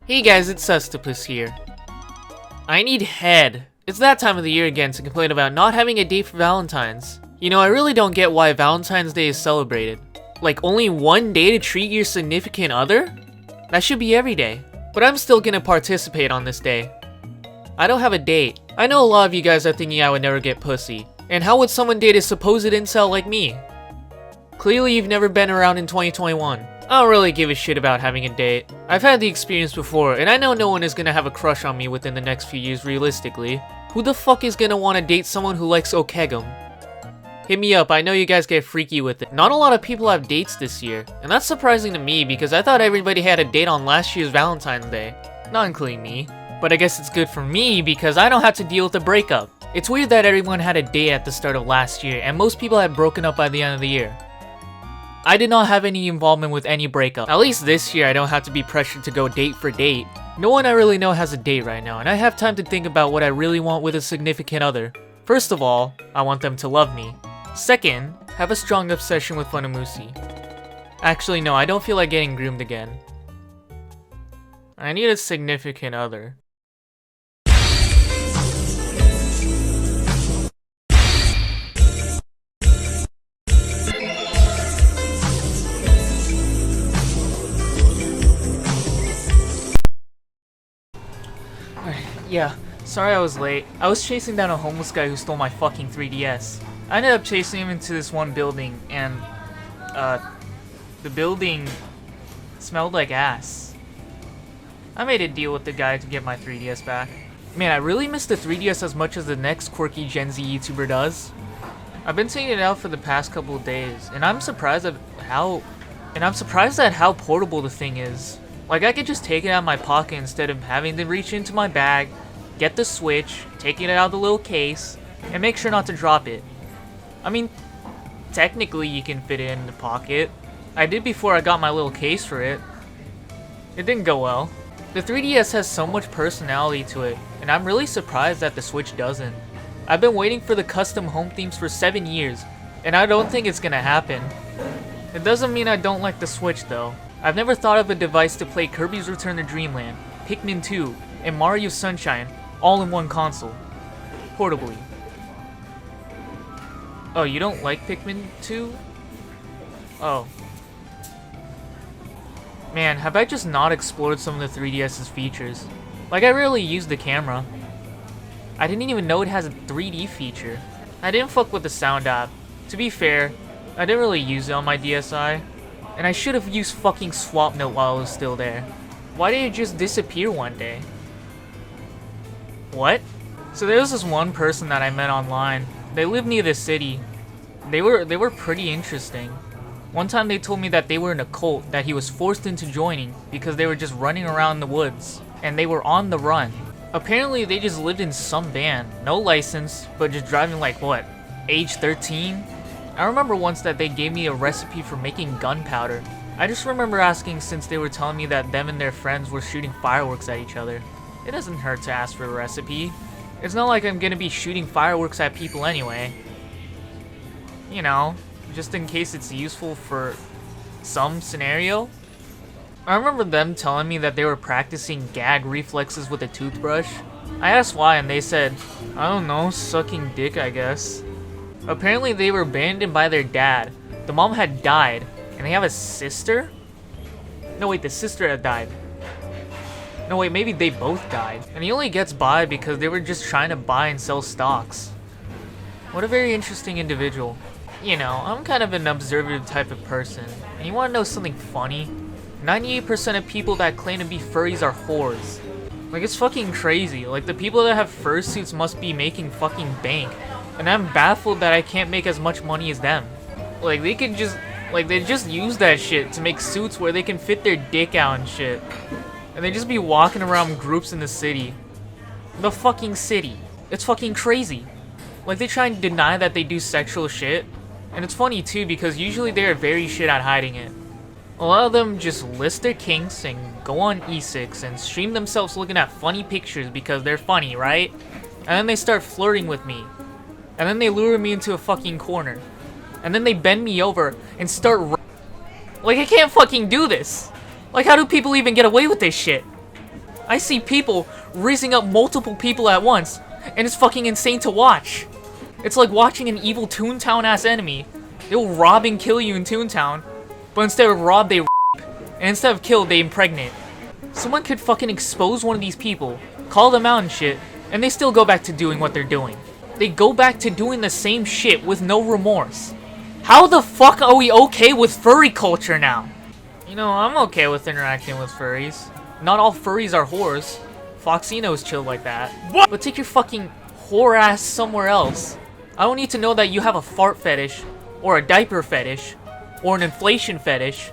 Hey guys, it's susctopus here. I need head. It's that time of the year again to complain about not having a date for Valentine's. You know, I really don't get why Valentine's Day is celebrated. Like, only one day to treat your significant other? That should be every day. But I'm still gonna participate on this day. I don't have a date. I know a lot of you guys are thinking I would never get pussy. And how would someone date a supposed incel like me? Clearly you've never been around in 2021. I don't really give a shit about having a date. I've had the experience before, and I know no one is gonna have a crush on me within the next few years realistically. Who the fuck is gonna wanna date someone who likes Okegum? Hit me up, I know you guys get freaky with it. Not a lot of people have dates this year, and that's surprising to me because I thought everybody had a date on last year's Valentine's Day. Not including me. But I guess it's good for me because I don't have to deal with a breakup. It's weird that everyone had a date at the start of last year, and most people had broken up by the end of the year. I did not have any involvement with any breakup. At least this year I don't have to be pressured to go date for date. No one I really know has a date right now, and I have time to think about what I really want with a significant other. First of all, I want them to love me. Second, have a strong obsession with funamusea. Actually no, I don't feel like getting groomed again. I need a significant other. Yeah, sorry I was late. I was chasing down a homeless guy who stole my fucking 3DS. I ended up chasing him into this one building, and, the building smelled like ass. I made a deal with the guy to get my 3DS back. Man, I really miss the 3DS as much as the next quirky Gen Z YouTuber does. I've been taking it out for the past couple of days, and I'm surprised at how portable the thing is. Like, I could just take it out of my pocket instead of having to reach into my bag, get the Switch, taking it out of the little case, and make sure not to drop it. I mean, technically you can fit it in the pocket. I did before I got my little case for it. It didn't go well. The 3DS has so much personality to it, and I'm really surprised that the Switch doesn't. I've been waiting for the custom home themes for 7 years, and I don't think it's gonna happen. It doesn't mean I don't like the Switch though. I've never thought of a device to play Kirby's Return to Dreamland, Pikmin 2, and Mario Sunshine all in one console. Portably. Oh, you don't like Pikmin 2? Oh. Man, have I just not explored some of the 3DS's features? Like, I rarely use the camera. I didn't even know it has a 3D feature. I didn't fuck with the sound app. To be fair, I didn't really use it on my DSi. And I should have used fucking SwapNote while it was still there. Why did it just disappear one day? What? So there was this one person that I met online. They lived near the city. They were pretty interesting. One time they told me that they were in a cult that he was forced into joining because they were just running around the woods. And they were on the run. Apparently they just lived in some van. No license, but just driving like what? Age 13? I remember once that they gave me a recipe for making gunpowder. I just remember asking since they were telling me that them and their friends were shooting fireworks at each other. It doesn't hurt to ask for a recipe. It's not like I'm gonna be shooting fireworks at people anyway. You know, just in case it's useful for some scenario. I remember them telling me that they were practicing gag reflexes with a toothbrush. I asked why and they said, I don't know, sucking dick I guess. Apparently they were abandoned by their dad. The mom had died, and they have a sister? No wait, the sister had died. No wait, maybe they both died. And he only gets by because they were just trying to buy and sell stocks. What a very interesting individual. You know, I'm kind of an observative type of person. And you wanna know something funny? 98% of people that claim to be furries are whores. Like, it's fucking crazy. Like, the people that have fursuits must be making fucking bank. And I'm baffled that I can't make as much money as them. Like, they can just, like, they just use that shit to make suits where they can fit their dick out and shit. And they just be walking around groups in the city. The fucking city. It's fucking crazy. Like, they try and deny that they do sexual shit. And it's funny too because usually they're very shit at hiding it. A lot of them just list their kinks and go on E6 and stream themselves looking at funny pictures because they're funny, right? And then they start flirting with me. And then they lure me into a fucking corner. And then they bend me over and start like, I can't fucking do this. Like, how do people even get away with this shit? I see people raising up multiple people at once, and it's fucking insane to watch. It's like watching an evil Toontown-ass enemy. They'll rob and kill you in Toontown, but instead of rob, they rape, and instead of kill, they impregnate. Someone could fucking expose one of these people, call them out and shit, and they still go back to doing what they're doing. They go back to doing the same shit with no remorse. How the fuck are we okay with furry culture now? You know, I'm okay with interacting with furries. Not all furries are whores. Foxino's chill like that. What? But take your fucking whore ass somewhere else. I don't need to know that you have a fart fetish, or a diaper fetish, or an inflation fetish,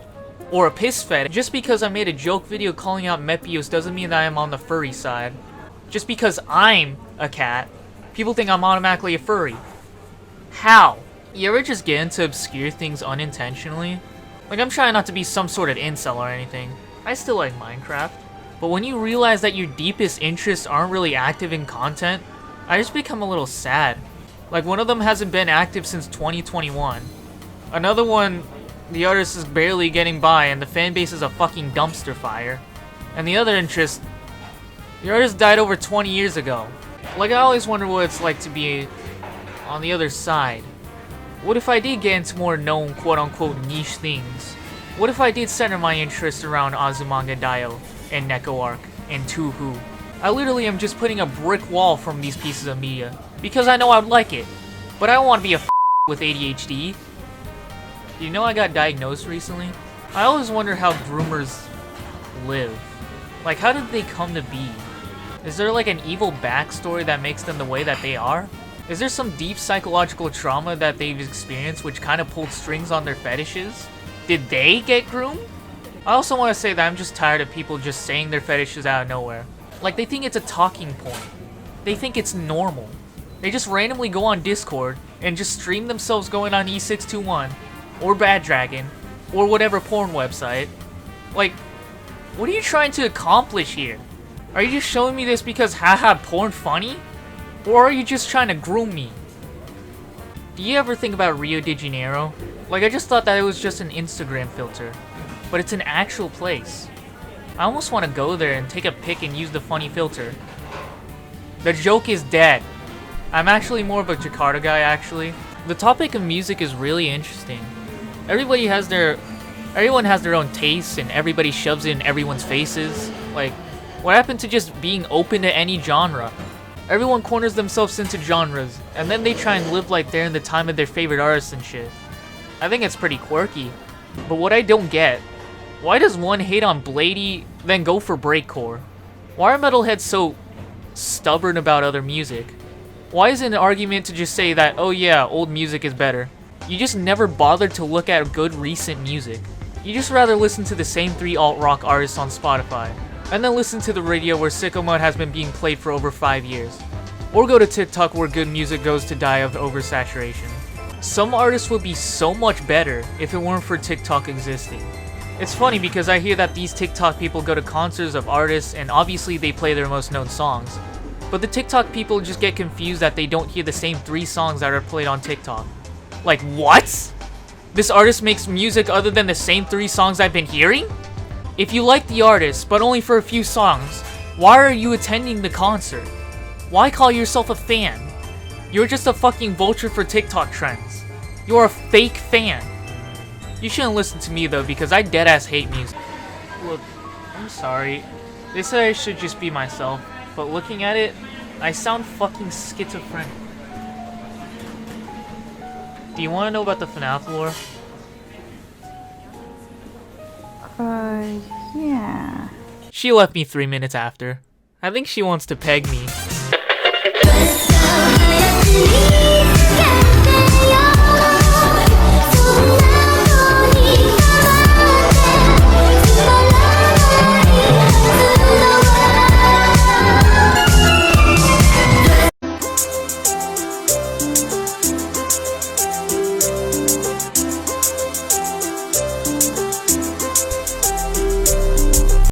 or a piss fetish. Just because I made a joke video calling out Mepios doesn't mean that I'm on the furry side. Just because I'm a cat, people think I'm automatically a furry. How? You ever just get into obscure things unintentionally? Like, I'm trying not to be some sort of incel or anything. I still like Minecraft. But when you realize that your deepest interests aren't really active in content, I just become a little sad. Like, one of them hasn't been active since 2021. Another one, the artist is barely getting by and the fanbase is a fucking dumpster fire. And the other interest, the artist died over 20 years ago. Like, I always wonder what it's like to be on the other side. What if I did get into more known quote-unquote niche things? What if I did center my interest around Azumanga Daioh and Neko Arc and Tuhu? I literally am just putting a brick wall from these pieces of media because I know I would like it. But I don't want to be a with ADHD. You know I got diagnosed recently? I always wonder how groomers live. Like, how did they come to be? Is there like an evil backstory that makes them the way that they are? Is there some deep psychological trauma that they've experienced which kind of pulled strings on their fetishes? Did they get groomed? I also want to say that I'm just tired of people just saying their fetishes out of nowhere. Like, they think it's a talking point. They think it's normal. They just randomly go on Discord and just stream themselves going on E621 or Bad Dragon or whatever porn website. Like, what are you trying to accomplish here? Are you just showing me this because haha porn funny? Or are you just trying to groom me? Do you ever think about Rio de Janeiro? Like, I just thought that it was just an Instagram filter. But it's an actual place. I almost want to go there and take a pic and use the funny filter. The joke is dead. I'm actually more of a Jakarta guy, actually. The topic of music is really interesting. Everyone has their own tastes and everybody shoves it in everyone's faces. Like, what happened to just being open to any genre? Everyone corners themselves into genres, and then they try and live like they're in the time of their favorite artists and shit. I think it's pretty quirky. But what I don't get, why does one hate on Bladey, then go for breakcore? Why are metalheads so stubborn about other music? Why is it an argument to just say that, oh yeah, old music is better? You just never bothered to look at good recent music. You just rather listen to the same 3 alt-rock artists on Spotify, and then listen to the radio where Sicko Mode has been being played for over 5 years. Or go to TikTok where good music goes to die of oversaturation. Some artists would be so much better if it weren't for TikTok existing. It's funny because I hear that these TikTok people go to concerts of artists and obviously they play their most known songs. But the TikTok people just get confused that they don't hear the same 3 songs that are played on TikTok. Like, what? This artist makes music other than the same 3 songs I've been hearing? If you like the artist, but only for a few songs, why are you attending the concert? Why call yourself a fan? You're just a fucking vulture for TikTok trends. You're a fake fan. You shouldn't listen to me though, because I deadass hate music. Look, I'm sorry. They said I should just be myself, but looking at it, I sound fucking schizophrenic. Do you want to know about the FNAF lore? Yeah. She left me 3 minutes after. I think she wants to peg me.